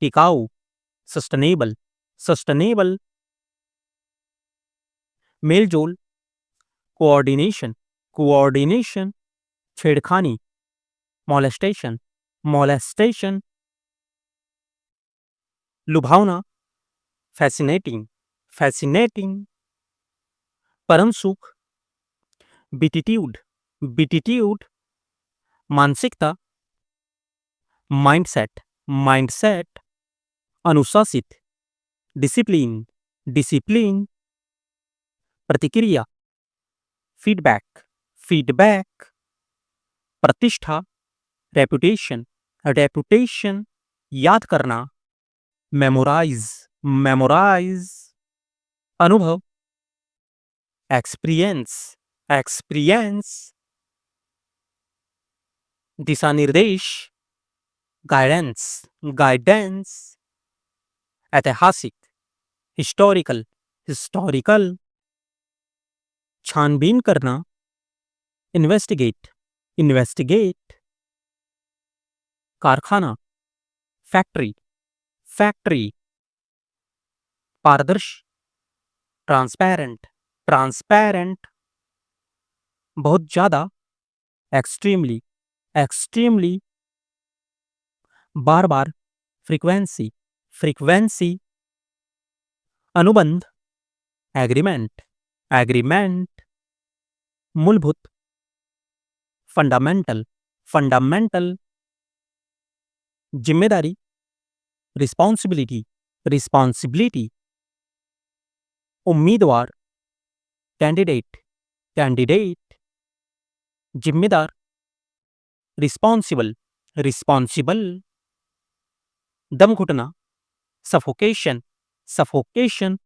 टिकाऊ, sustainable, sustainable, मेलजोल, coordination, coordination, छेड़खानी, मॉलेस्टेशन, मॉलेस्टेशन, लुभावना, फैसिनेटिंग, फैसिनेटिंग, परम सुख, बीटिट्यूड, बीटिट्यूड, मानसिकता, माइंडसेट, माइंडसेट, अनुशासित, डिसिप्लिन, डिसिप्लिन, प्रतिक्रिया, फीडबैक, फीडबैक, प्रतिष्ठा, रेपुटेशन, रेपुटेशन, याद करना, मेमोराइज, मेमोराइज, अनुभव, एक्सपीरियंस, एक्सपीरियंस, दिशा निर्देश, गाइडेंस, गाइडेंस, ऐतिहासिक, हिस्टोरिकल, हिस्टोरिकल, छानबीन करना, इन्वेस्टिगेट, इन्वेस्टिगेट, कारखाना, फैक्ट्री, फैक्ट्री, पारदर्शी, ट्रांसपेरेंट, ट्रांसपेरेंट, बहुत ज्यादा, एक्सट्रीमली, एक्सट्रीमली, बार बार, फ्रीक्वेंसी, फ्रीक्वेंसी, अनुबंध, एग्रीमेंट, एग्रीमेंट, मूलभूत, फंडामेंटल, फंडामेंटल, जिम्मेदारी, रिस्पॉन्सिबिलिटी, रिस्पॉन्सिबिलिटी, उम्मीदवार, कैंडिडेट, कैंडिडेट, जिम्मेदार, रिस्पॉन्सिबल, रिस्पॉन्सिबल, दम घुटना, सफोकेशन, सफोकेशन,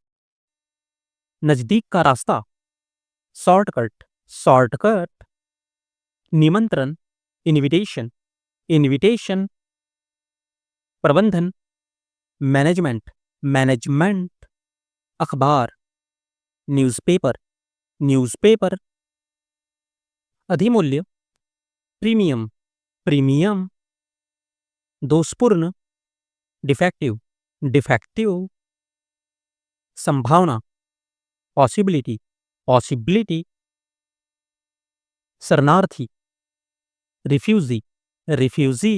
नजदीक का रास्ता, शॉर्टकट, शॉर्टकट, निमंत्रण, इनविटेशन, इनविटेशन, प्रबंधन, मैनेजमेंट, मैनेजमेंट, अखबार, न्यूज़पेपर, न्यूज़पेपर, अधिमूल्य, प्रीमियम, प्रीमियम, दोषपूर्ण, डिफेक्टिव, डिफेक्टिव, संभावना, पॉसिबिलिटी, पॉसिबिलिटी, शरणार्थी, रिफ्यूजी, रिफ्यूजी,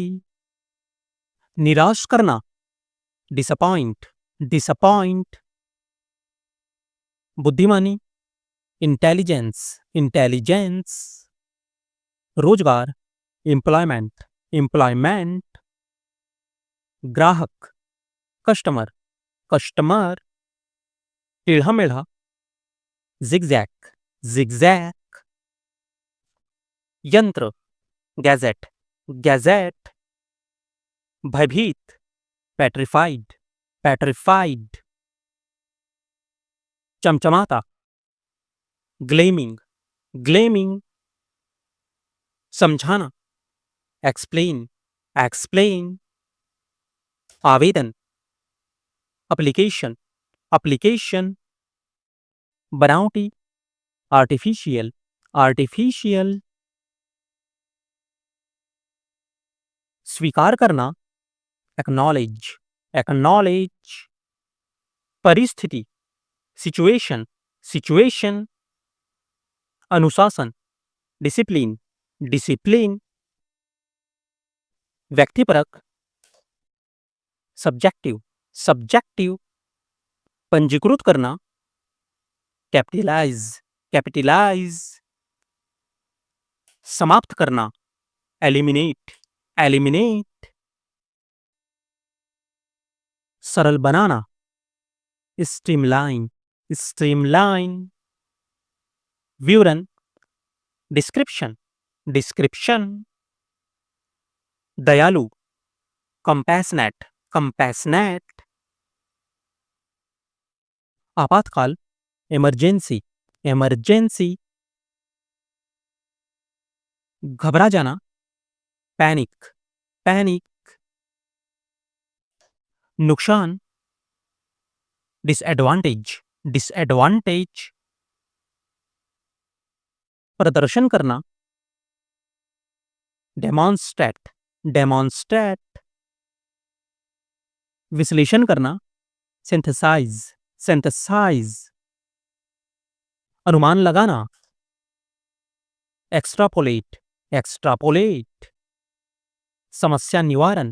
निराश करना, डिसअपॉइंट, डिसअपॉइंट, बुद्धिमानी, इंटेलिजेंस, इंटेलिजेंस, रोजगार, एम्प्लॉयमेंट, एम्प्लॉयमेंट, ग्राहक, कस्टमर, कस्टमर, टेढ़ा मेढ़ा, जिगजैग, जिगजैग, यंत्र, गैजेट, गैजेट, भयभीत, पेट्रिफाइड, पेट्रिफाइड, चमचमाता, ग्लेमिंग, ग्लेमिंग, समझाना, एक्सप्लेन, एक्सप्लेन, आवेदन, एप्लीकेशन, एप्लीकेशन, बनावटी, आर्टिफिशियल, आर्टिफिशियल, स्वीकार करना, एक्नॉलेज, एक्नॉलेज, परिस्थिति, सिचुएशन, सिचुएशन, अनुशासन, डिसिप्लिन, डिसिप्लिन, व्यक्तिपरक, सब्जेक्टिव, सब्जेक्टिव, पंजीकृत करना, कैपिटलाइज, कैपिटलाइज, समाप्त करना, एलिमिनेट, एलिमिनेट, सरल बनाना, स्ट्रीमलाइन, स्ट्रीमलाइन, विवरण, डिस्क्रिप्शन, डिस्क्रिप्शन, दयालु, कंपैशनेट, कंपैशनेट, आपातकाल, इमरजेंसी, इमरजेंसी, घबरा जाना, पैनिक, पैनिक, नुकसान, डिसएडवांटेज, डिसएडवांटेज, प्रदर्शन करना, डेमॉन्स्ट्रेट, डेमॉन्स्ट्रेट, विश्लेषण करना, सिंथेसाइज, सिंथेसाइज। अनुमान लगाना, एक्स्ट्रापोलेट, एक्स्ट्रापोलेट। समस्या निवारण,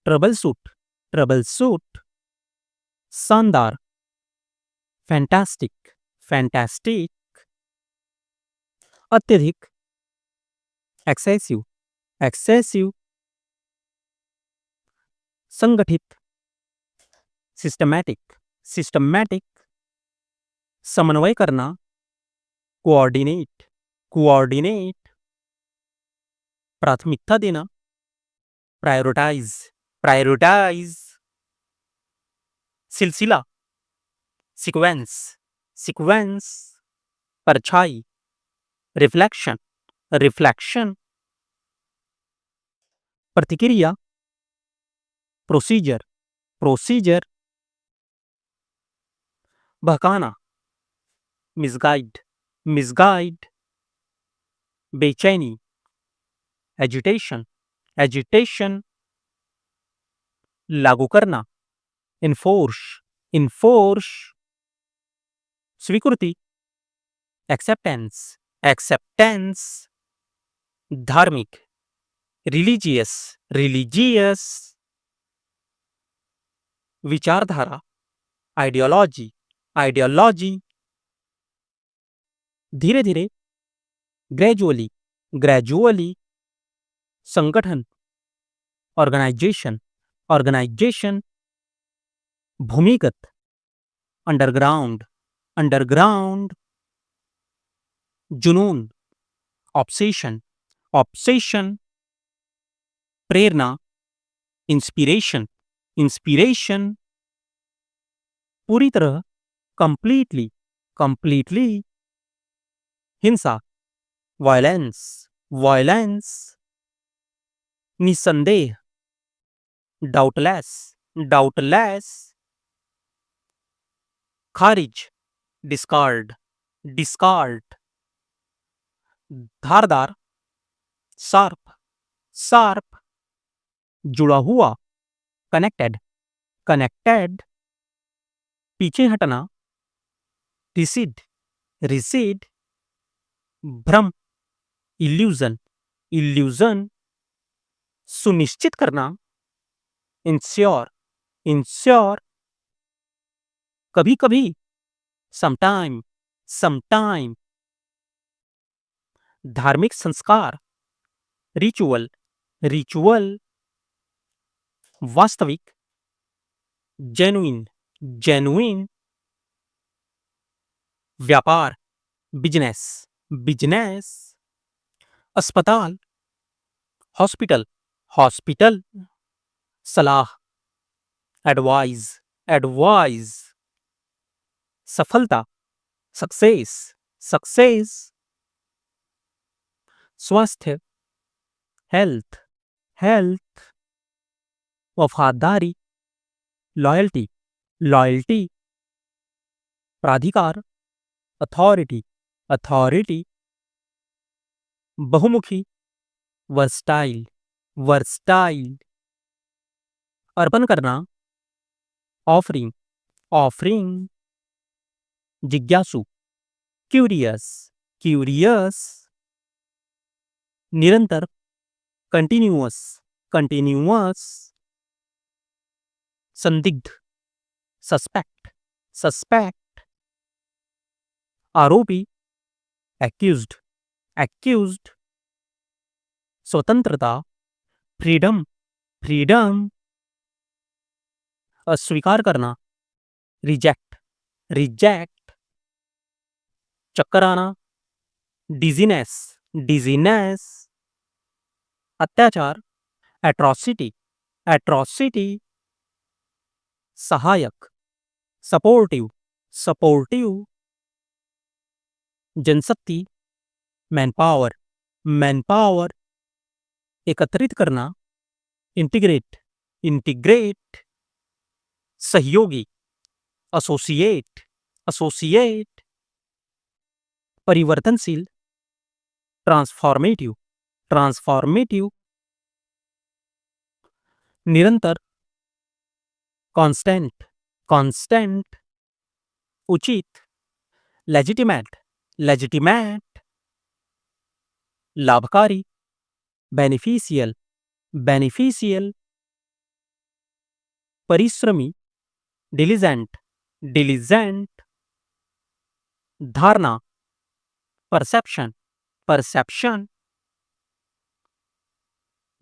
ट्रबल सूट, ट्रबल सूट। शानदार, फैंटास्टिक, फैंटास्टिक। अत्यधिक, एक्सेसिव, एक्सेसिव। संगठित, सिस्टमैटिक, सिस्टमैटिक। समन्वय करना, कोऑर्डिनेट, कोऑर्डिनेट। प्राथमिकता देना, प्रायोरिटाइज, प्रायोरिटाइज। सिलसिला, सीक्वेंस, सीक्वेंस। परछाई, रिफ्लेक्शन, रिफ्लेक्शन। प्रतिक्रिया, प्रोसीजर, प्रोसीजर। बहकाना, मिसगाइड, मिसगाइड। बेचैनी, एजिटेशन, एजिटेशन। लागू करना, इन्फोर्स, इन्फोर्स। स्वीकृति, एक्सेप्टेंस, एक्सेप्टेंस। धार्मिक, रिलीजियस, रिलीजियस। विचारधारा, आइडियोलॉजी, आइडियोलॉजी। धीरे धीरे, ग्रेजुअली, ग्रेजुअली। संगठन, ऑर्गेनाइजेशन, ऑर्गेनाइजेशन। भूमिगत, अंडरग्राउंड, अंडरग्राउंड। जुनून, ऑब्सेशन, ऑब्सेशन। प्रेरणा, इंस्पिरेशन, इंस्पिरेशन। पूरी तरह, कंप्लीटली, कंप्लीटली। हिंसा, वायलेंस, वायलेंस। निसंदेह, डाउटलेस, डाउटलेस। खारिज, डिस्कार्ड, डिस्कार्ड। धारदार, शार्प, शार्प। जुड़ा हुआ, कनेक्टेड, कनेक्टेड। पीछे हटना, रिसीड, रिसीड। भ्रम, इल्यूजन, इल्यूजन। सुनिश्चित करना, इंश्योर, इंश्योर। कभी कभी, समटाइम, समटाइम। धार्मिक संस्कार, रिचुअल, रिचुअल। वास्तविक, जेन्युइन, जेन्युइन। व्यापार, बिजनेस, बिजनेस। अस्पताल, हॉस्पिटल, हॉस्पिटल। सलाह, एडवाइज, एडवाइज। सफलता, सक्सेस, सक्सेस। स्वास्थ्य, हेल्थ, हेल्थ। वफादारी, लॉयल्टी, लॉयल्टी। प्राधिकार, अथॉरिटी, अथॉरिटी। बहुमुखी, वर्सटाइल, वर्सटाइल। अर्पण करना, ऑफरिंग, ऑफरिंग। जिज्ञासु, क्यूरियस, क्यूरियस। निरंतर, कंटिन्यूअस, कंटिन्यूअस। संदिग्ध, सस्पेक्ट, सस्पेक्ट। आरोपी, एक्यूज्ड, एक्यूज्ड। स्वतंत्रता, फ्रीडम, फ्रीडम। अस्वीकार करना, रिजेक्ट, रिजेक्ट। चक्कर आना, डिजीनेस, डिजीनेस। अत्याचार, एट्रॉसिटी, एट्रॉसिटी। सहायक, सपोर्टिव, सपोर्टिव। जनशक्ति, मैनपावर, मैनपावर। एकत्रित करना, इंटीग्रेट, इंटीग्रेट। सहयोगी, एसोसिएट, एसोसिएट। परिवर्तनशील, ट्रांसफॉर्मेटिव, ट्रांसफॉर्मेटिव। निरंतर, कॉन्स्टेंट, कॉन्स्टेंट, उचित, लेजिटिमेट, लेजिटिमेट, लाभकारी, बेनिफिशियल, बेनिफिशियल, परिश्रमी, डिलीजेंट, डिलीजेंट, धारणा, परसेप्शन, परसेप्शन,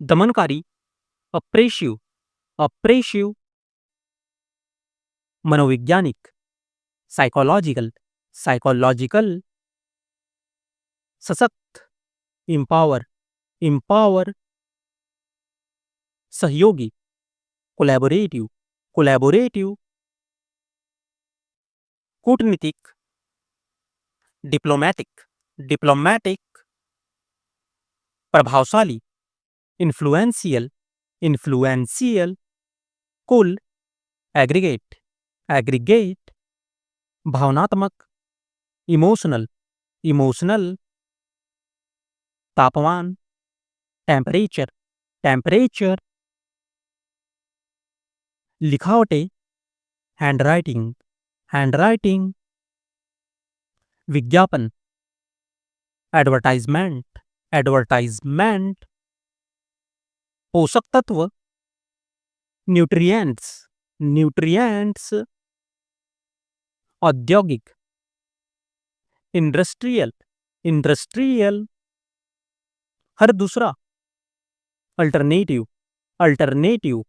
दमनकारी, अप्रेशिव, अप्रेशिव, मनोवैज्ञानिक, साइकोलॉजिकल, साइकोलॉजिकल, सशक्त, इंपावर, इंपावर, सहयोगी, कोलैबोरेटिव, कोलैबोरेटिव, कूटनीतिक, डिप्लोमैटिक, डिप्लोमैटिक, प्रभावशाली, इन्फ्लुएंशियल, इन्फ्लुएंशियल, कुल, एग्रीगेट, एग्रीगेट, भावनात्मक, इमोशनल, इमोशनल, तापमान, टेम्परेचर, टेम्परेचर, लिखावटें, हैंडराइटिंग, हैंडराइटिंग, विज्ञापन, एडवर्टाइजमेंट, एडवर्टाइजमेंट, पोषक तत्व, न्यूट्रिएंट्स, न्यूट्रिएंट्स, औद्योगिक, इंडस्ट्रियल, इंडस्ट्रियल, हर दूसरा, अल्टरनेटिव, अल्टरनेटिव,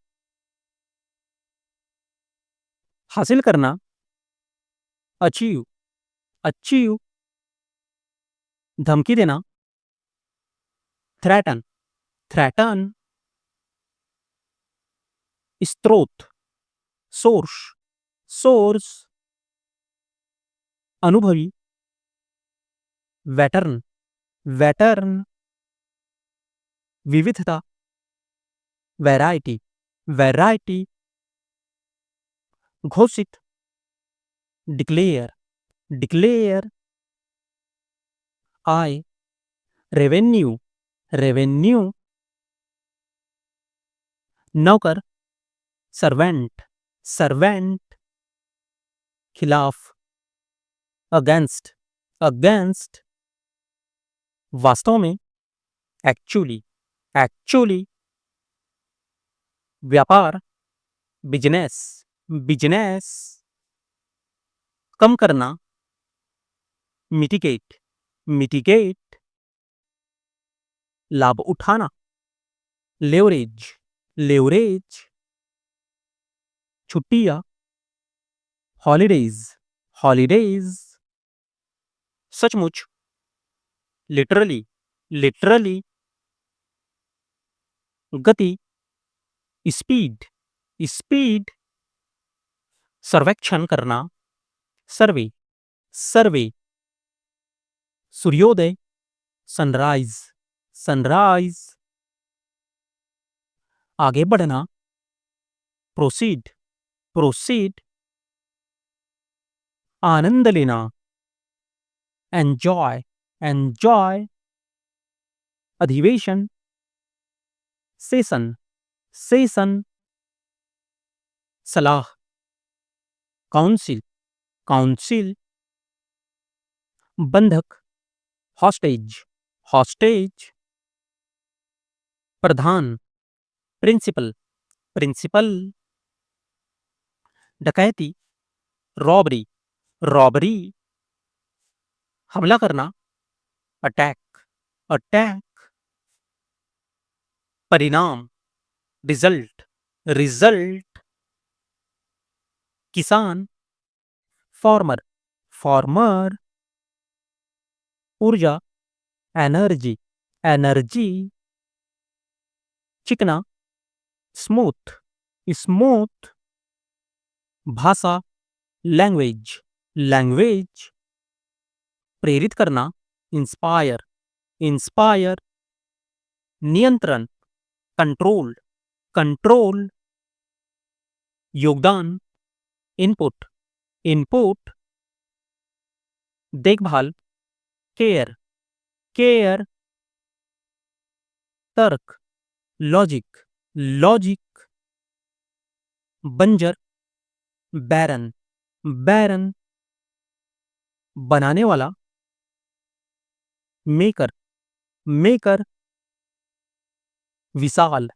हासिल करना, अचीव, अचीव, धमकी देना, थ्रेटन, थ्रेटन, स्रोत, सोर्स, सोर्स, अनुभवी, वेटर्न, वेटर्न, विविधता, वैरायटी, वैरायटी, घोषित, डिक्लेयर, डिक्लेयर, आय, रेवेन्यू, रेवेन्यू, नौकर, सर्वेंट, सर्वेंट, खिलाफ, अगेंस्ट, अगेंस्ट, वास्तव में, एक्चुअली, एक्चुअली, व्यापार, बिजनेस, बिजनेस, कम करना, मिटिगेट, मिटिगेट, लाभ उठाना, लेवरेज, लेवरेज, छुट्टियां, हॉलीडेज, हॉलीडेज, सचमुच, लिटरली, लिटरली, गति, स्पीड, स्पीड, सर्वेक्षण करना, सर्वे, सर्वे, सूर्योदय, सनराइज, सनराइज, आगे बढ़ना, प्रोसीड, प्रोसीड, आनंद लेना, एंजॉय, एंजॉय, अधिवेशन, सेशन, सेशन, सलाह, काउंसिल, काउंसिल, बंधक, हॉस्टेज, हॉस्टेज, प्रधान, प्रिंसिपल, प्रिंसिपल, डकैती, रॉबरी, रॉबरी, हमला करना, अटैक, अटैक, परिणाम, रिजल्ट, रिजल्ट, किसान, फार्मर, फार्मर, ऊर्जा, एनर्जी, एनर्जी, चिकना, स्मूथ, स्मूथ, भाषा, लैंग्वेज, लैंग्वेज, प्रेरित करना, इंस्पायर, इंस्पायर, नियंत्रण, कंट्रोल, कंट्रोल, योगदान, इनपुट, इनपुट, देखभाल, केयर, केयर, तर्क, लॉजिक, लॉजिक, बंजर, बैरन, बैरन। बनाने वाला, मेकर, मेकर। विशाल,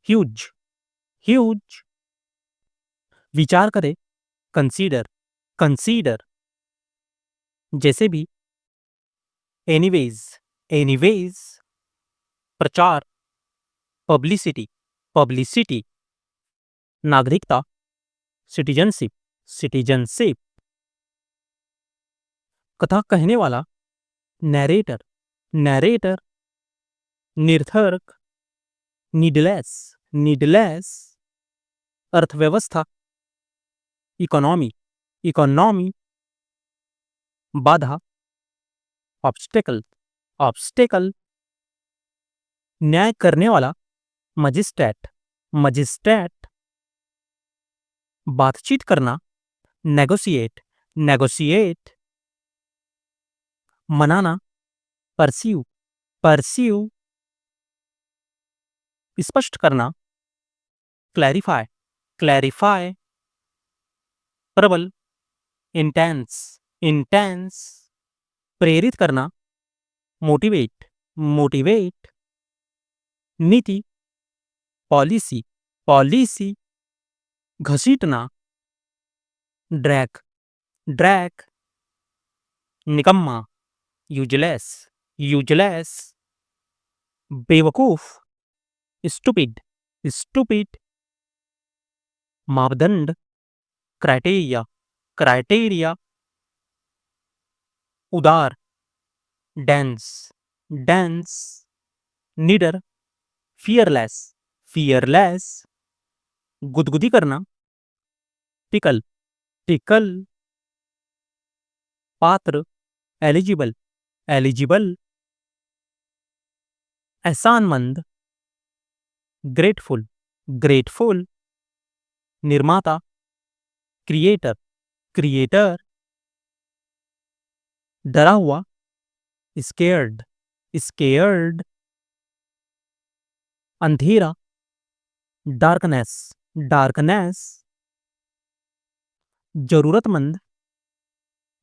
ह्यूज, ह्यूज। विचार करे, कंसीडर, कंसीडर। जैसे भी, एनीवेज, एनीवेज। प्रचार, पब्लिसिटी, पब्लिसिटी। नागरिकता, सिटीजनशिप, सिटीजनशिप। कथा कहने वाला, नैरेटर, नैरेटर। निरर्थक, नीडलेस, नीडलेस। अर्थव्यवस्था, इकोनॉमी, इकोनॉमी। बाधा, ऑब्स्टेकल, ऑब्स्टेकल। न्याय करने वाला, मजिस्ट्रेट, मजिस्ट्रेट। बातचीत करना, नेगोशिएट, नेगोशिएट। मनाना, परस्यू, परस्यू। स्पष्ट करना, क्लैरिफाई, क्लैरिफाई। प्रबल, इंटेंस, इंटेंस। प्रेरित करना, मोटिवेट, मोटिवेट। नीति, पॉलिसी, पॉलिसी। घसीटना, ड्रैग, ड्रैग। निकम्मा, यूजलेस, यूजलेस। बेवकूफ, स्टूपिड, स्टूपिड। मापदंड, क्राइटेरिया, क्राइटेरिया। उदार, डेंस, डेंस। निडर, फियरलेस, फियरलेस। गुदगुदी करना, टिकल, टिकल। पात्र, एलिजिबल, एलिजिबल। एहसानमंद, ग्रेटफुल, ग्रेटफुल। निर्माता, क्रिएटर, क्रिएटर। डरा हुआ, स्केयर्ड, स्केयर्ड। अंधेरा, डार्कनेस, डार्कनेस। जरूरतमंद,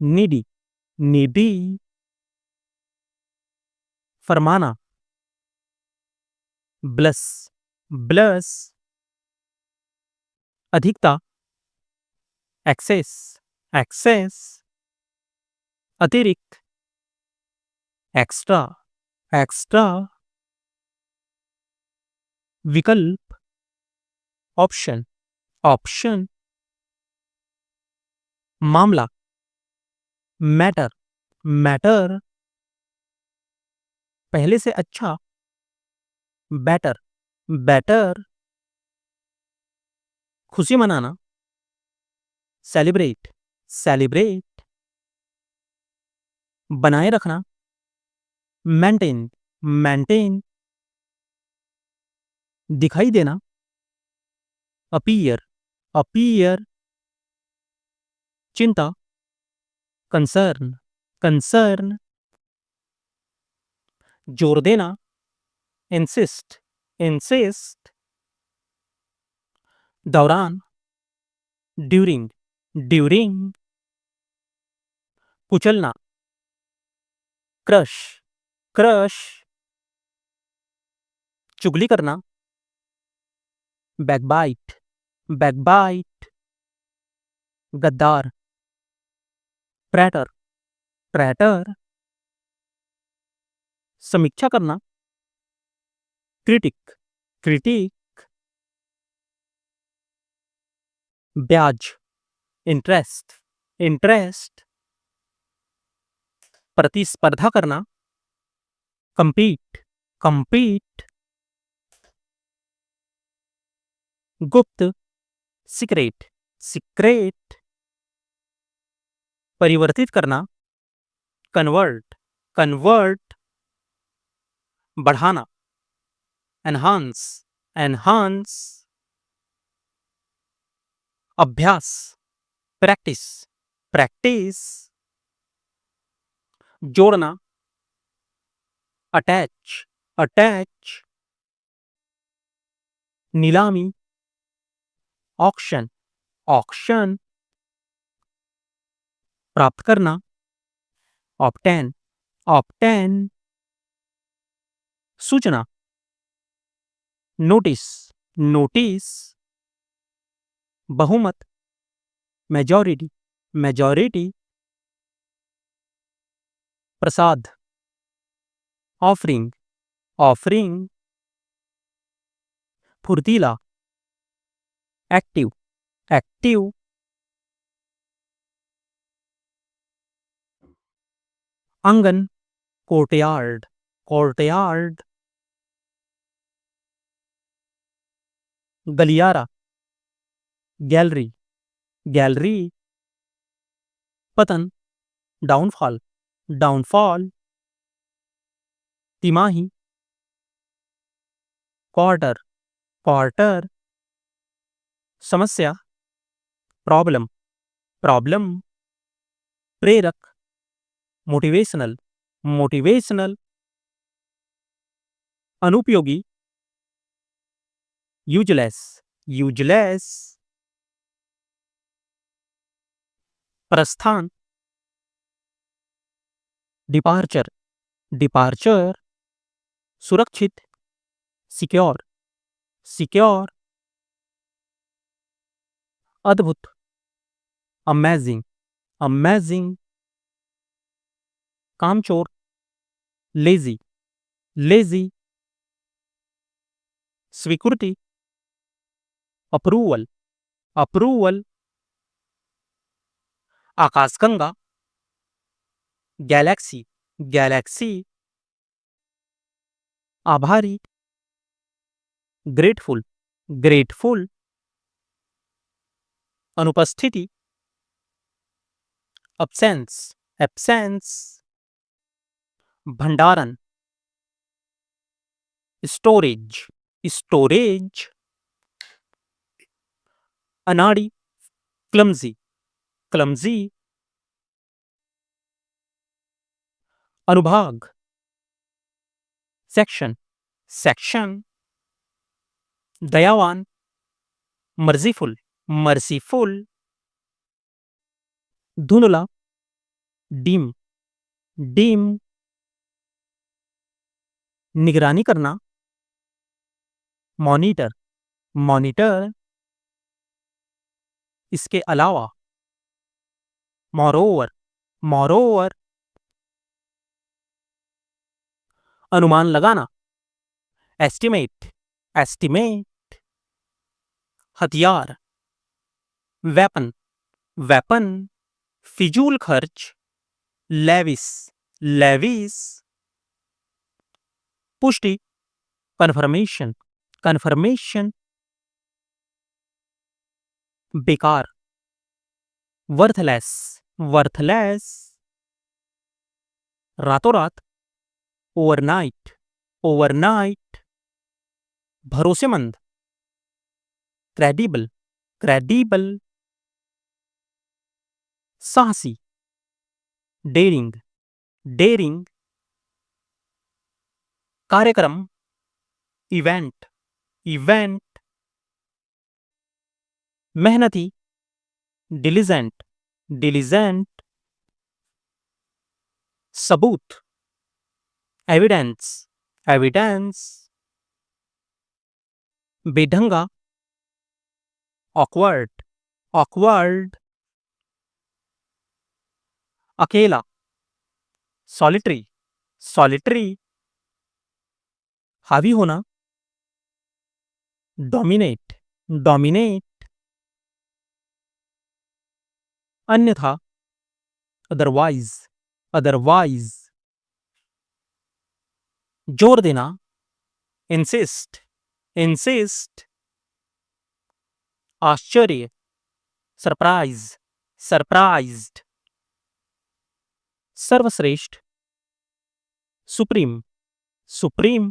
नीडी, नीडी। फरमाना, ब्लस, ब्लस। अधिकता, एक्सेस, एक्सेस। अतिरिक्त, एक्स्ट्रा, एक्स्ट्रा। विकल्प, ऑप्शन, ऑप्शन। मामला, मैटर, मैटर। पहले से अच्छा, बेटर, बेटर। खुशी मनाना, सेलिब्रेट, सेलिब्रेट। बनाए रखना, मेंटेन, मेंटेन। दिखाई देना, अपीयर, अपीयर। चिंता, कंसर्न, कंसर्न। जोर देना, इंसिस्ट, इंसिस्ट। दौरान, ड्यूरिंग, ड्यूरिंग। कुचलना, क्रश, क्रश। चुगली करना, बैकबाइट, बैकबाइट। गद्दार, प्रैटर, प्रैटर। समीक्षा करना, क्रिटिक, क्रिटिक। ब्याज, इंटरेस्ट, इंटरेस्ट। प्रतिस्पर्धा करना, कंपीट, कंपीट। गुप्त, सीक्रेट, सीक्रेट। परिवर्तित करना, कन्वर्ट, कन्वर्ट। बढ़ाना, एनहांस, एनहांस। अभ्यास, प्रैक्टिस, प्रैक्टिस। जोड़ना, अटैच, अटैच। नीलामी, ऑक्शन, ऑक्शन, प्राप्त करना, ऑब्टेन, ऑब्टेन, सूचना, नोटिस, नोटिस, बहुमत, मेजॉरिटी, मेजॉरिटी, प्रसाद, ऑफरिंग, ऑफरिंग, फुर्तीला, एक्टिव, एक्टिव, आंगन, कोर्टयार्ड, कोर्टयार्ड, गलियारा, गैलरी, गैलरी, पतन, डाउनफॉल, डाउनफॉल, तिमाही, क्वार्टर, क्वार्टर, समस्या, प्रॉब्लम, प्रॉब्लम, प्रेरक, मोटिवेशनल, मोटिवेशनल, अनुपयोगी, यूजलेस, यूजलेस, प्रस्थान, डिपार्चर, डिपार्चर, सुरक्षित, सिक्योर, सिक्योर, अद्भुत, अमेजिंग, अमेजिंग, कामचोर, लेजी, लेजी, स्वीकृति, अप्रूवल, अप्रूवल, आकाशगंगा, गैलेक्सी, गैलेक्सी, आभारी, ग्रेटफुल, ग्रेटफुल, अनुपस्थिति, अब्सेंस, एब्सेंस, भंडारण, स्टोरेज, स्टोरेज, अनाड़ी, क्लमजी, क्लमजी, अनुभाग, सेक्शन, सेक्शन, दयावान, मर्जीफुल, मर्सीफुल, धुंधला, डीम, डीम, निगरानी करना, मॉनिटर, मॉनिटर, इसके अलावा, मोरोवर, मोरोवर, अनुमान लगाना, एस्टिमेट, एस्टिमेट, हथियार, वेपन, वेपन, फिजूल खर्च, लेविस, लेविस, पुष्टि, कन्फर्मेशन, कन्फर्मेशन, बेकार, वर्थलेस, वर्थलेस, रातों रात, ओवरनाइट, ओवरनाइट, भरोसेमंद, क्रेडिबल, क्रेडिबल, साहसी, डेरिंग, डेरिंग, कार्यक्रम, इवेंट, इवेंट, मेहनती, डिलीजेंट, डिलीजेंट, सबूत, एविडेंस, एविडेंस, बेढंगा, ऑकवर्ड, ऑकवर्ड, अकेला, सॉलिटरी, सॉलिटरी, हावी होना, डोमिनेट, डोमिनेट, अन्यथा, अदरवाइज, अदरवाइज, जोर देना, इंसिस्ट, इंसिस्ट, आश्चर्य, सरप्राइज, सरप्राइज्ड, सर्वश्रेष्ठ, सुप्रीम, सुप्रीम,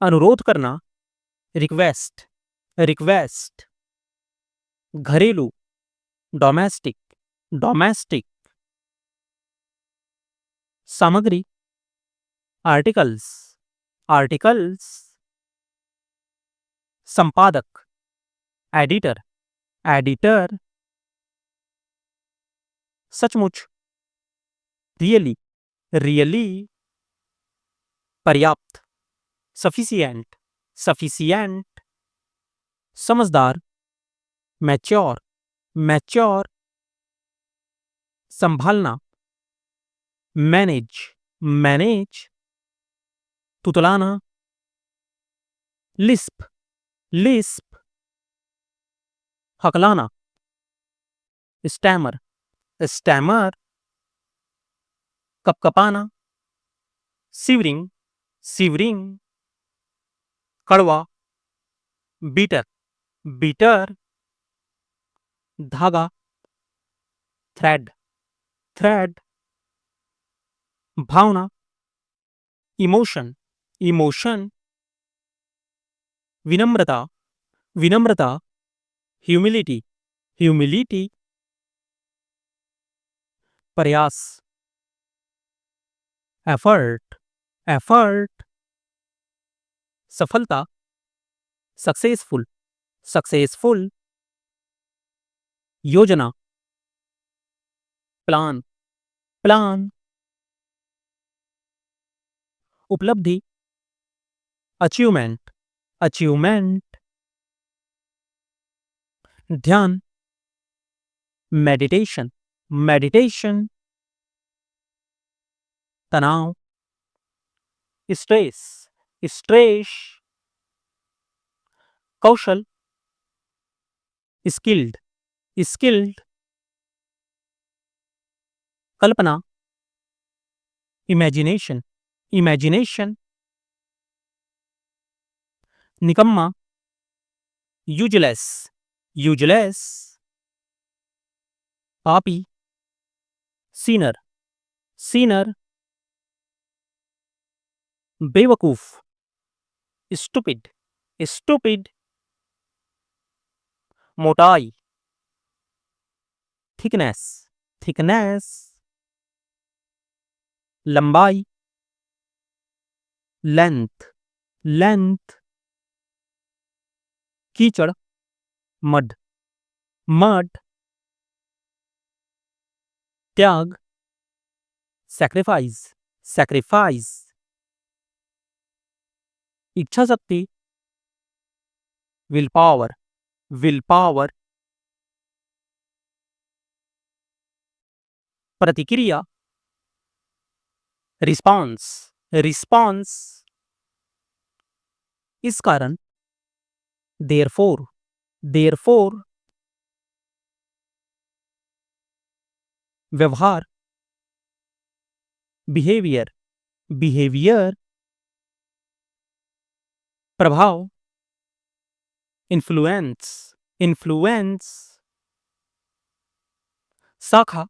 अनुरोध करना, रिक्वेस्ट, रिक्वेस्ट, घरेलू, डोमेस्टिक, डोमेस्टिक, सामग्री, आर्टिकल्स, आर्टिकल्स, संपादक, एडिटर, एडिटर, सचमुच, रियली, रियली, पर्याप्त, सफिशिएंट, सफिशिएंट, समझदार, मैच्योर, मैच्योर, संभालना, मैनेज, मैनेज, तुतलाना, लिस्प, लिस्प, हकलाना, स्टैमर, स्टैमर, कपकपाना, सिवरिंग, सिवरिंग, कड़वा, बीटर, बीटर, धागा, थ्रेड, थ्रेड, भावना, इमोशन, इमोशन, विनम्रता, विनम्रता, ह्यूमिलिटी, ह्यूमिलिटी, प्रयास, एफर्ट, एफर्ट, सफलता, सक्सेसफुल, सक्सेसफुल, योजना, प्लान, प्लान, उपलब्धि, अचीवमेंट, अचीवमेंट, ध्यान, मेडिटेशन, मेडिटेशन, तनाव, स्ट्रेस, स्ट्रेस, कौशल, स्किल्ड, स्किल्ड, कल्पना, इमेजिनेशन, इमेजिनेशन, निकम्मा, यूजलेस, यूजलेस, पापी, सीनर, सीनर, बेवकूफ, स्टूपिड, स्टूपिड, मोटाई, थिकनेस, थिकनेस, लंबाई, लेंथ, लेंथ, कीचड़, मड, मड, त्याग, सैक्रिफाइस, सैक्रिफाइस, इच्छा शक्ति, विल पावर, विल पावर, प्रतिक्रिया, रिस्पॉन्स, रिस्पॉन्स, इस कारण, देयरफॉर, देयरफॉर, व्यवहार, बिहेवियर, बिहेवियर, प्रभाव, इन्फ्लुएंस, इन्फ्लुएंस, शाखा,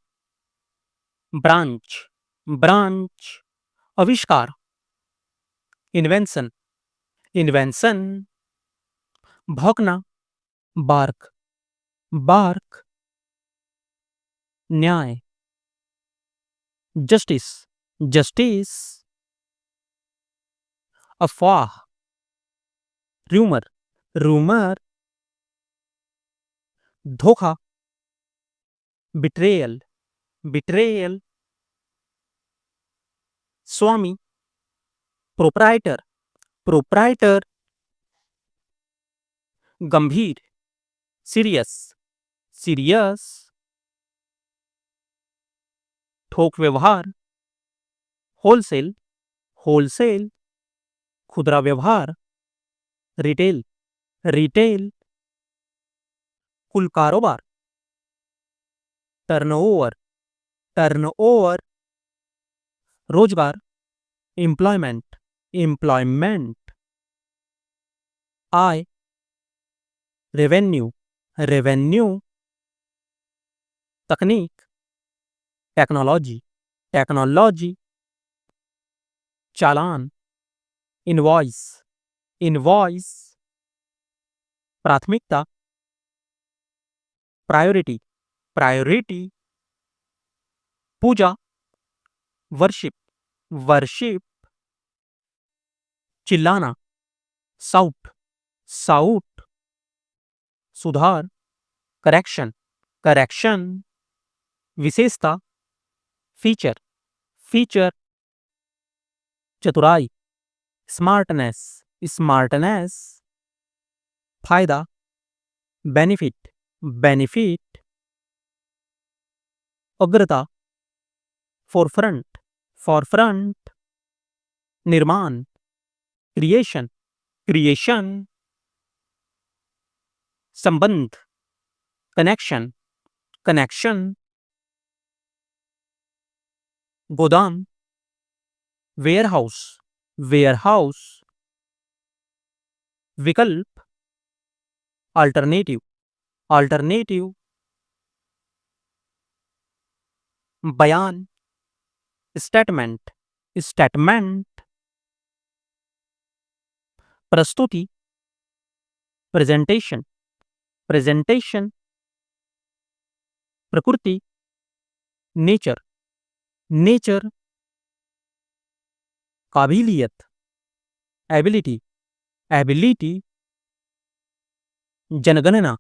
ब्रांच, ब्रांच, आविष्कार, इन्वेंशन, इन्वेंशन, भौंकना, बार्क, बार्क, न्याय, जस्टिस, जस्टिस, अफवाह, रूमर, रूमर, धोखा, बिट्रेयल, बिट्रेयल, स्वामी, प्रोप्राइटर, प्रोप्राइटर, गंभीर, सीरियस, सीरियस, थोक व्यवहार, होलसेल, होलसेल, खुदरा व्यवहार, रिटेल, रिटेल, कुल कारोबार, टर्नओवर, टर्नओवर, रोजगार, एम्प्लॉयमेंट, एम्प्लॉयमेंट, आय, रेवेन्यू, रेवेन्यू, तकनीक, टेक्नोलॉजी, टेक्नोलॉजी, चालान, इनवॉइस, इनवॉइस, प्राथमिकता, प्रायोरिटी, प्रायोरिटी, पूजा, वर्शिप, वर्शिप, चिल्लाना, साउट, साउट, सुधार, करेक्शन, करेक्शन, विशेषता, फीचर, फीचर, चतुराई, स्मार्टनेस, स्मार्टनेस, फायदा, बेनिफिट, बेनिफिट, अग्रता, फोरफ्रंट, फोरफ्रंट, निर्माण, क्रिएशन, क्रिएशन, संबंध, कनेक्शन, कनेक्शन, गोदाम, वेयरहाउस, वेयरहाउस, विकल्प, अल्टरनेटिव, अल्टरनेटिव, बयान, स्टेटमेंट, स्टेटमेंट, प्रस्तुति, प्रेजेंटेशन, प्रेजेंटेशन, प्रकृति, नेचर, नेचर, काबिलियत, एबिलिटी, एबिलिटी, जनगणना,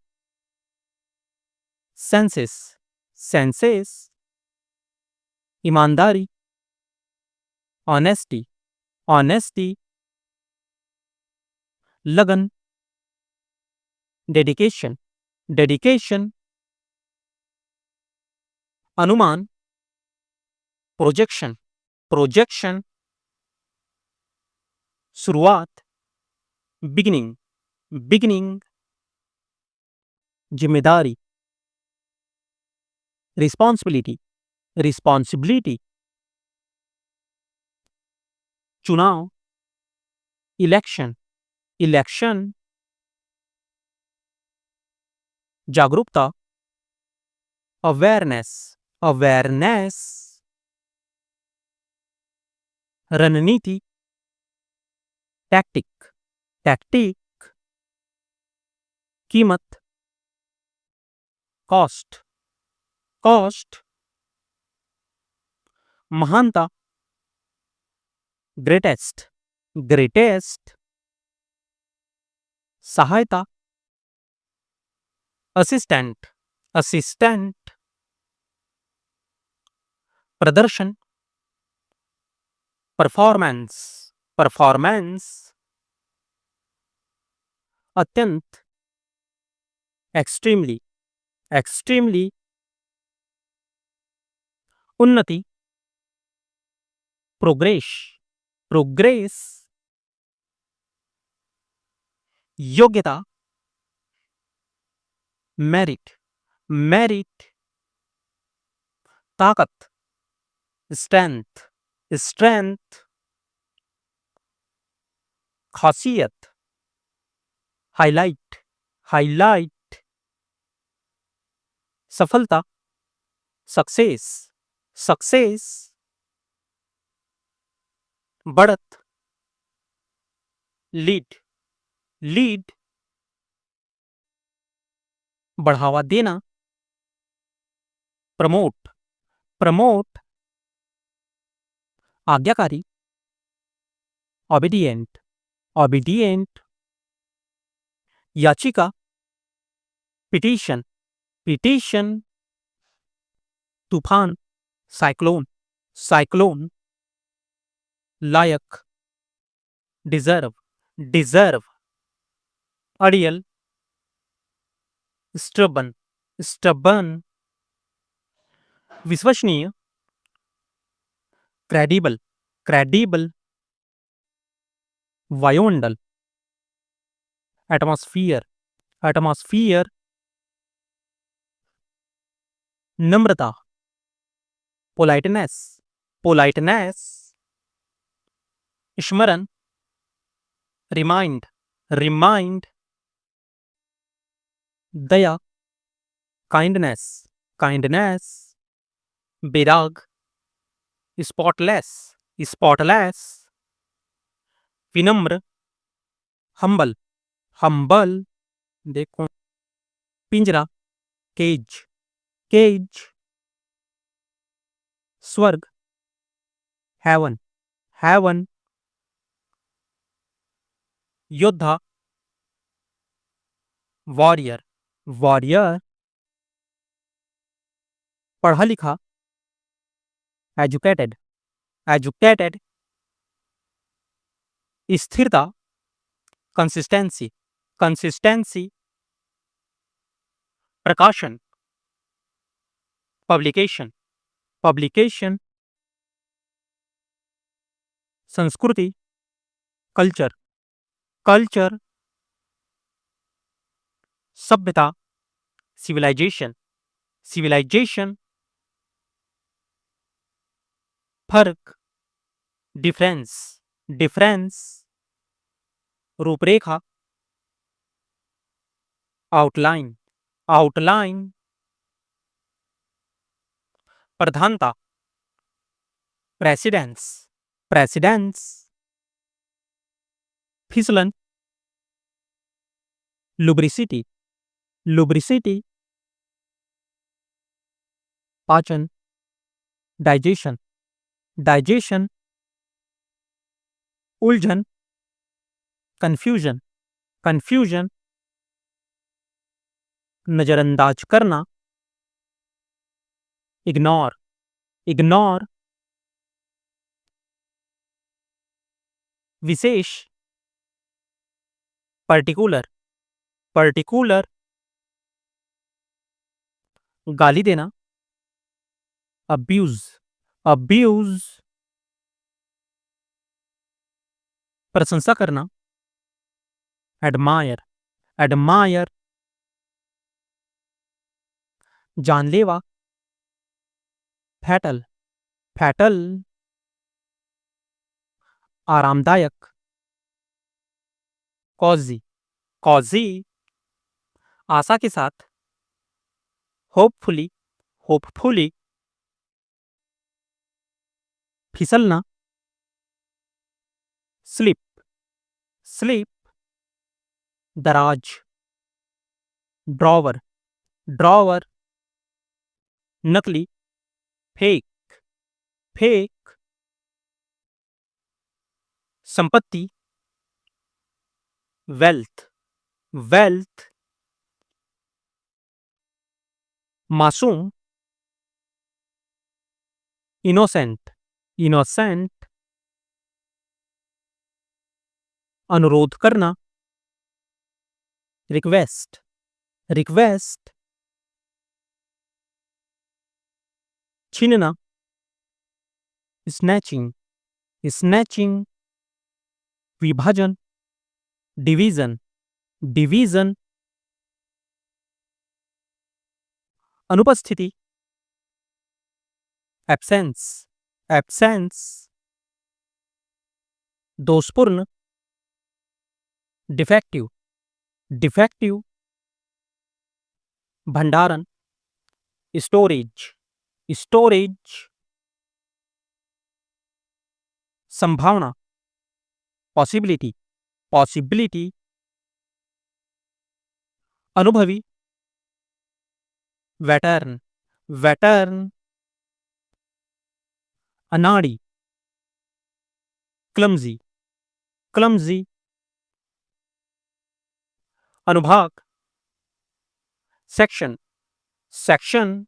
सेंसेस, सेंसेस, ईमानदारी, ऑनेस्टी, ऑनेस्टी, लगन, डेडिकेशन, डेडिकेशन, अनुमान, प्रोजेक्शन, प्रोजेक्शन, शुरुआत, बिगिनिंग, बिगिनिंग, जिम्मेदारी, रिस्पॉन्सिबिलिटी, रिस्पॉन्सिबिलिटी, चुनाव, इलेक्शन, इलेक्शन, जागरूकता, अवेयरनेस, अवेयरनेस, रणनीति, टैक्टिक, टैक्टिक, कीमत, कॉस्ट, कॉस्ट, महानता, ग्रेटेस्ट, ग्रेटेस्ट, सहायता, असिस्टेंट, असिस्टेंट, प्रदर्शन, परफॉर्मेंस, परफॉर्मेंस, अत्यंत, एक्सट्रीमली, एक्सट्रीमली, उन्नति, प्रोग्रेस, प्रोग्रेस, योग्यता, मेरिट, मेरिट, ताकत, स्ट्रेंथ, स्ट्रेंथ, खासियत, हाइलाइट, हाइलाइट, सफलता, सक्सेस, सक्सेस, बढ़त, लीड, लीड, बढ़ावा देना, प्रमोट, प्रमोट, आज्ञाकारी, ऑबिडियंट, ऑबिडियंट, याचिका, पिटीशन, पिटीशन, तूफान, साइक्लोन, साइक्लोन, लायक, डिजर्व, डिजर्व, अड़ियल, स्टबन, स्टबन, विश्वसनीय, क्रेडिबल, क्रेडिबल, वायुमंडल, एटमॉस्फियर, एटमॉस्फियर, नम्रता, पोलाइटनेस, पोलाइटनेस, स्मरण, रिमाइंड, रिमाइंड, दया, काइंडनेस, काइंडनेस, बेराग, स्पॉटलेस, स्पॉटलेस, विनम्र, हम्बल, हम्बल, देखो, पिंजरा, केज, केज, स्वर्ग, हेवन, हेवन, योद्धा, वॉरियर, वॉरियर, पढ़ा लिखा, एजुकेटेड, एजुकेटेड। स्थिरता, कंसिस्टेंसी, कंसिस्टेंसी। प्रकाशन, पब्लिकेशन, पब्लिकेशन। संस्कृति, कल्चर, कल्चर। सभ्यता, सिविलाइजेशन, सिविलाइजेशन। फर्क, डिफरेंस, डिफरेंस। रूपरेखा, आउटलाइन, आउटलाइन। प्रधानता, प्रेसिडेंस, प्रेसिडेंस। फिसलन, लुब्रिसिटी, लुब्रिसिटी। पाचन, डाइजेशन, डाइजेशन। उलझन, कंफ्यूजन, कंफ्यूजन। नजरअंदाज करना, इग्नोर, इग्नोर। विशेष, पर्टिकुलर, पर्टिकुलर। गाली देना, अब्यूज, अब्यूज। प्रशंसा करना, एडमायर, एडमायर। जानलेवा, फैटल, फैटल। आरामदायक, कॉजी, कॉजी। आशा के साथ, होपफुली, होपफुली। फिसलना, स्लिप, स्लिप। दराज, ड्रॉवर, ड्रॉवर। नकली, फेक, फेक। संपत्ति, वेल्थ, वेल्थ। मासूम, इनोसेंट, इनोसेंट। अनुरोध करना, रिक्वेस्ट, रिक्वेस्ट। छीनना, स्नैचिंग, स्नैचिंग। विभाजन, डिवीजन, डिवीजन। अनुपस्थिति, एब्सेंस, एब्सेंस। दोषपूर्ण, डिफेक्टिव, डिफेक्टिव। भंडारण, स्टोरेज, स्टोरेज। संभावना, पॉसिबिलिटी, पॉसिबिलिटी। अनुभवी, वेटर्न, वेटर्न। अनाड़ी, क्लमजी, क्लमजी। अनुभाग, सेक्शन, सेक्शन।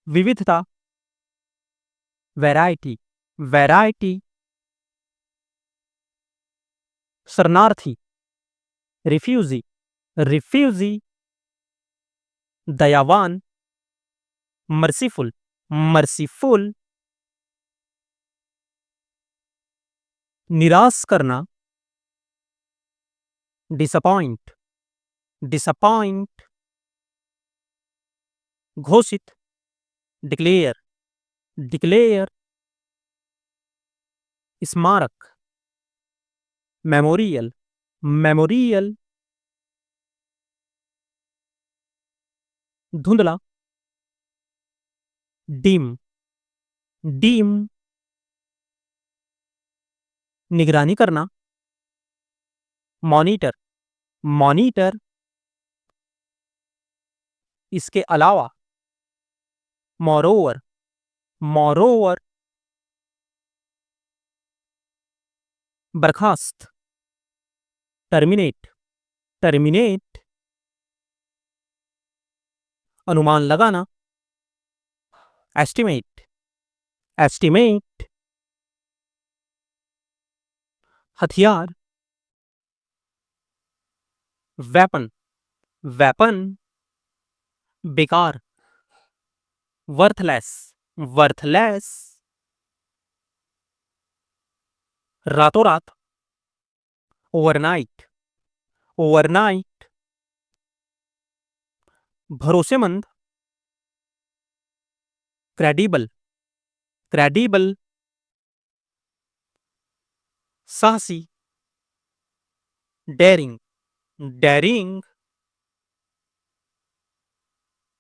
विविधता, वैरायटी, वैरायटी। शरणार्थी, रिफ्यूजी, रिफ्यूजी। दयावान, मर्सीफुल, मर्सीफुल। निराश करना, डिसअपॉइंट, डिसअपॉइंट। घोषित, डिक्लेयर, डिक्लेयर। स्मारक, मेमोरियल, मेमोरियल। धुंधला, डिम, डिम। निगरानी करना, मॉनिटर, मॉनिटर। इसके अलावा, मोरोवर, मोरोवर। बर्खास्त, टर्मिनेट, टर्मिनेट। अनुमान लगाना, estimate, estimate, हथियार, weapon, weapon, बेकार, worthless, worthless, रातों रात, overnight, overnight, भरोसेमंद, credible, credible, साहसी, daring, daring,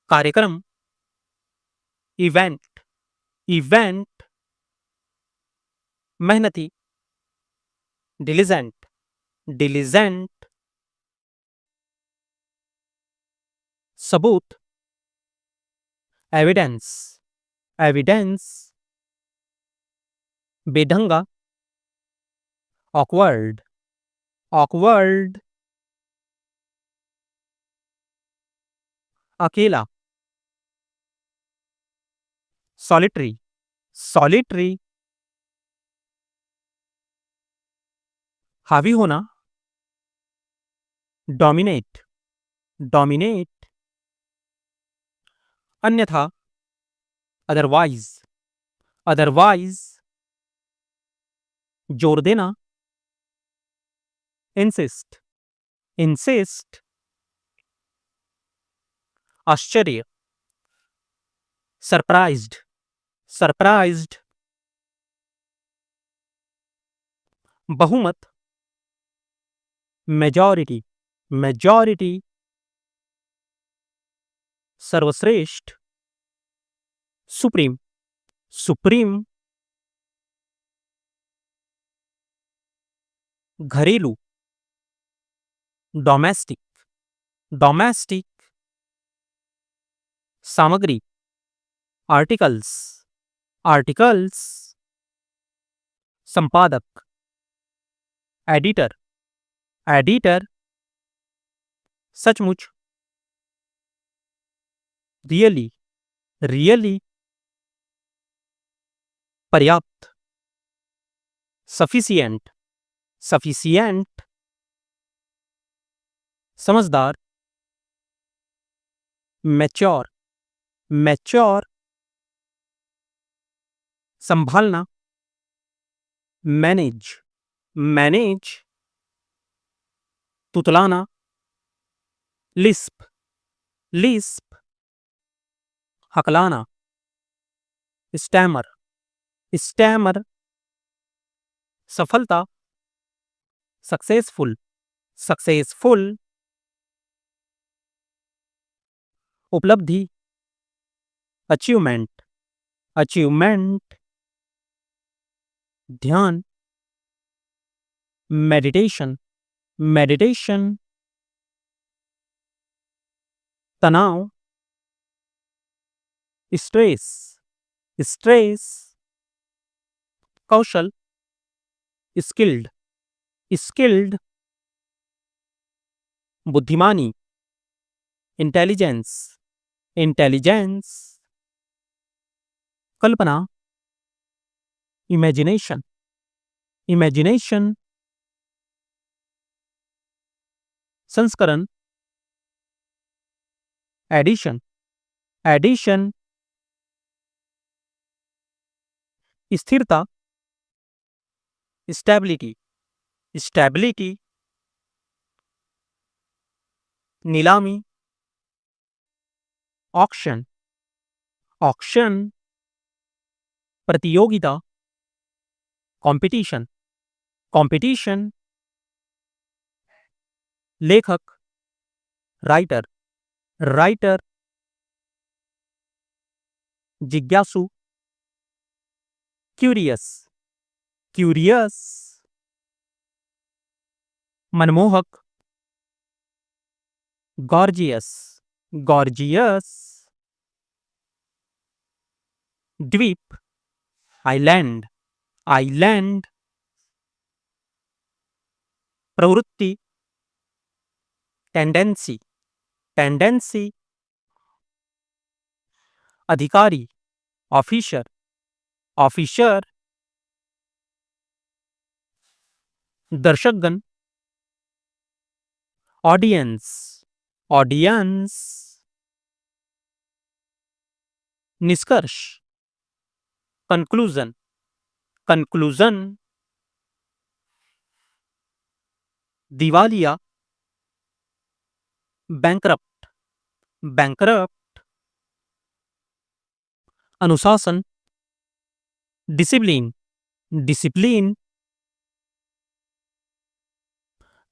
कार्यक्रम, इवेंट, इवेंट, मेहनती, डिलीजेंट, डिलीजेंट, सबूत, एविडेंस, एविडेंस, बेढंगा, ऑकवर्ड, ऑकवर्ड, अकेला, सॉलिटरी, सॉलिटरी, हावी होना, डोमिनेट, डोमिनेट, अन्यथा, अदरवाइज, अदरवाइज, जोर देना, इंसिस्ट, इंसिस्ट, आश्चर्य, सरप्राइज्ड, सरप्राइज्ड, बहुमत, मेजॉरिटी, मेजॉरिटी, सर्वश्रेष्ठ, सुप्रीम, सुप्रीम, घरेलू, डोमेस्टिक, डोमेस्टिक, सामग्री, आर्टिकल्स, आर्टिकल्स, संपादक, एडिटर, एडिटर, सचमुच, रियली, रियली, पर्याप्त, सफिशिएंट, सफिशिएंट, समझदार, मैच्योर, मैच्योर, संभालना, मैनेज, मैनेज, तुतलाना, लिस्प, लिस्प, हकलाना, स्टैमर, स्टैमर, सफलता, सक्सेसफुल, सक्सेसफुल, उपलब्धि, अचीवमेंट, अचीवमेंट, ध्यान, मेडिटेशन, मेडिटेशन, तनाव, स्ट्रेस, स्ट्रेस, कौशल, स्किल्ड, स्किल्ड, बुद्धिमानी, इंटेलिजेंस, इंटेलिजेंस, कल्पना, इमेजिनेशन, इमेजिनेशन, संस्करण, एडिशन, एडिशन, स्थिरता, स्टेबिलिटी, स्टेबिलिटी, नीलामी, ऑक्शन, ऑक्शन, प्रतियोगिता, कंपटीशन, कंपटीशन, लेखक, राइटर, राइटर, जिज्ञासु, क्यूरियस, क्यूरियस, मनमोहक, गॉर्जियस, गॉर्जियस, द्वीप, आइलैंड, आइलैंड, प्रवृत्ति, टेंडेंसी, टेंडेंसी, अधिकारी, ऑफिसर, ऑफिसर, दर्शकगण, ऑडियंस, ऑडियंस, निष्कर्ष, कंक्लूजन, कंक्लूजन, दिवालिया, बैंकरप्ट, बैंकरप्ट, अनुशासन, डिसिप्लिन, डिसिप्लिन,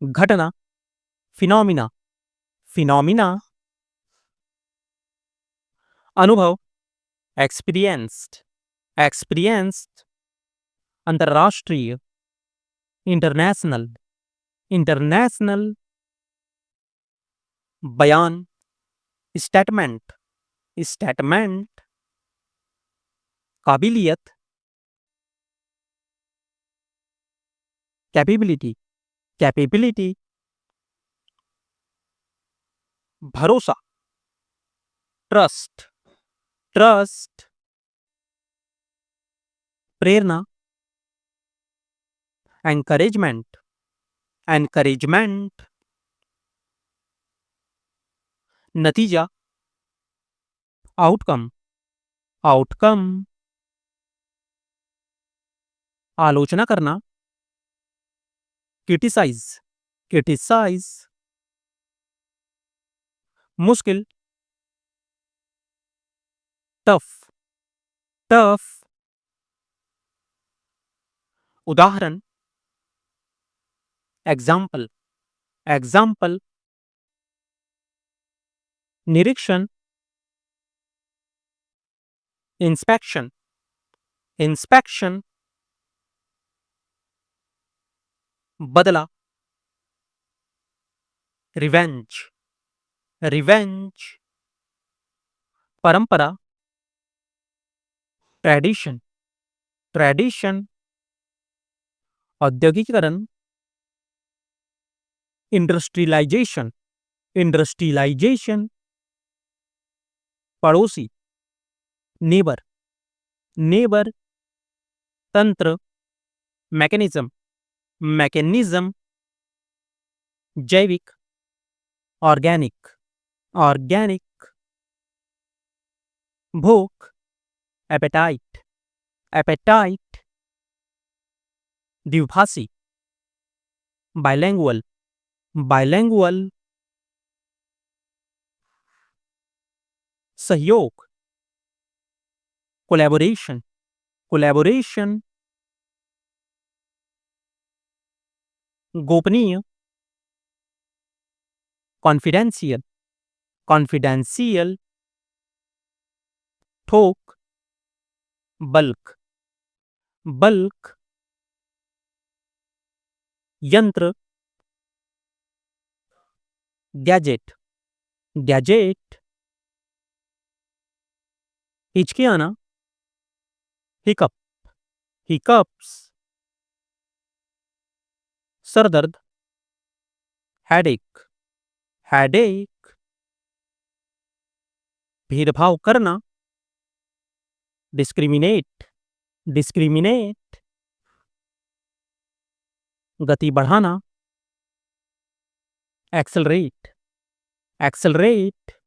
घटना, फिनोमिना, फिनोमिना, अनुभव, एक्सपीरियंस्ड, एक्सपीरियंस्ड, अंतरराष्ट्रीय, इंटरनेशनल, इंटरनेशनल, बयान, स्टेटमेंट, स्टेटमेंट, काबिलियत, कैपेबिलिटी, कैपेबिलिटी, भरोसा, ट्रस्ट, ट्रस्ट, प्रेरणा, एनकरेजमेंट, एनकरेजमेंट, नतीजा, आउटकम, आउटकम, आलोचना करना, क्रिटिसाइज, क्रिटिसाइज, मुश्किल, टफ, टफ, उदाहरण, एग्जाम्पल, एग्जाम्पल, निरीक्षण, इंस्पेक्शन, इंस्पेक्शन, बदला, रिवेंज, रिवेंज, परंपरा, ट्रेडिशन, ट्रेडिशन, औद्योगिकीकरण, इंडस्ट्रियलाइजेशन, इंडस्ट्रियलाइजेशन, पड़ोसी, नेबर, नेबर, तंत्र, मैकेनिज्म, मैकेनिज्म, जैविक, ऑर्गेनिक, ऑर्गेनिक, भूख, एपेटाइट, एपेटाइट, द्विभाषी, बाइलैंगुअल, बाइलैंगुअल, सहयोग, कोलैबोरेशन, कोलैबोरेशन, गोपनीय, कॉन्फिडेंशियल, कॉन्फिडेंशियल, थोक, बल्क, बल्क, यंत्र, गैजेट, गैजेट, हिचकियाना, हिकअप, हिकअप्स, सरदर्द, हेडेक, हेडेक, भेदभाव करना, डिस्क्रिमिनेट, डिस्क्रिमिनेट, गति बढ़ाना, एक्सेलरेट, एक्सेलरेट,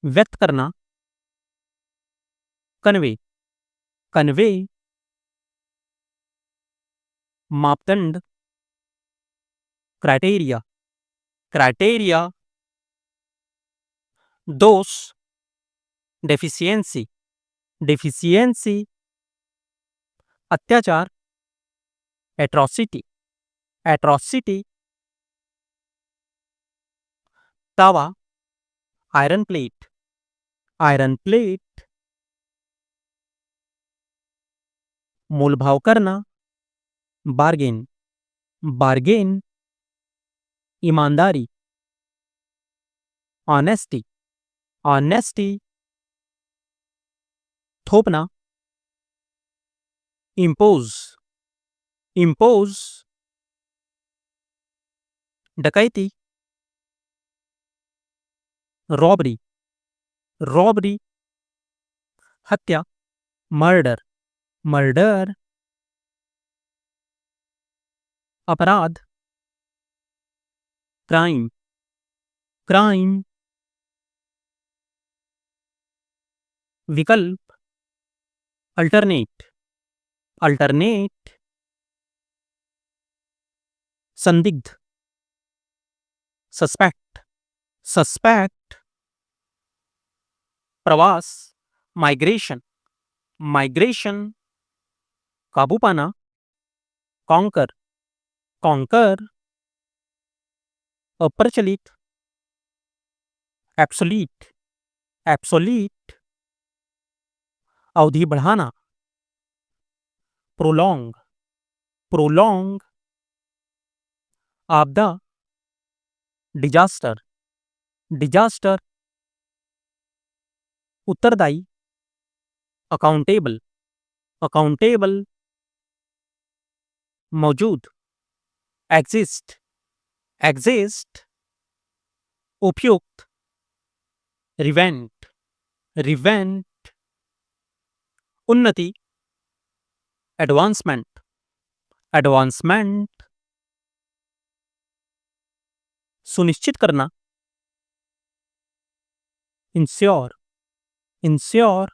व्यक्त करना, कन्वे, कन्वे, मापदंड, क्राइटेरिया, क्राइटेरिया, दोष, डेफिशिएंसी, डेफिशिएंसी, अत्याचार, एट्रोसिटी, एट्रोसिटी, तावा, आयरन प्लेट, आयरन प्लेट, मोलभाव करना, बार्गेन, बार्गेन, ईमानदारी, ऑनेस्टी, ऑनेस्टी, थोपना, इम्पोज, इम्पोज, डकैती, रॉबरी, रॉबरी, हत्या, मर्डर, मर्डर, अपराध, क्राइम, क्राइम, विकल्प, अल्टरनेट, अल्टरनेट, संदिग्ध, सस्पेक्ट, सस्पेक्ट, प्रवास, माइग्रेशन, माइग्रेशन, काबू पाना, कॉन्कर, कॉन्कर, अप्रचलित, एब्सोलीट, एब्सोलीट, अवधि बढ़ाना, प्रोलॉन्ग, प्रोलॉन्ग, आपदा, डिजास्टर, डिजास्टर, उत्तरदायी, अकाउंटेबल, अकाउंटेबल, मौजूद, एग्जिस्ट, एग्जिस्ट, उपयुक्त, रिवेंट, रिवेंट, उन्नति, एडवांसमेंट, एडवांसमेंट, सुनिश्चित करना, इंश्योर, इंश्योर,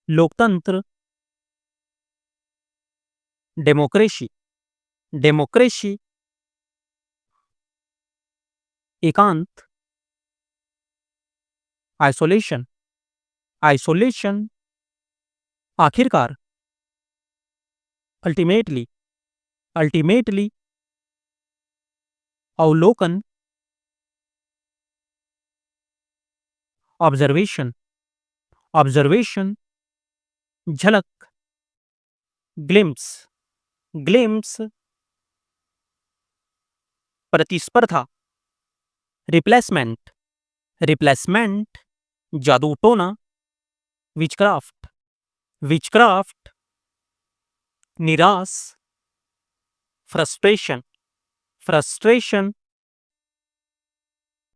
लोकतंत्र, डेमोक्रेसी, डेमोक्रेसी, एकांत, आइसोलेशन, आइसोलेशन, आखिरकार, अल्टीमेटली, अल्टीमेटली, अवलोकन, ऑब्जर्वेशन, ऑब्जर्वेशन, झलक, ग्लिम्स, ग्लिम्स, प्रतिस्पर्धा, रिप्लेसमेंट, रिप्लेसमेंट, जादू टोना, विचक्राफ्ट, विचक्राफ्ट, निराश, फ्रस्ट्रेशन, फ्रस्ट्रेशन,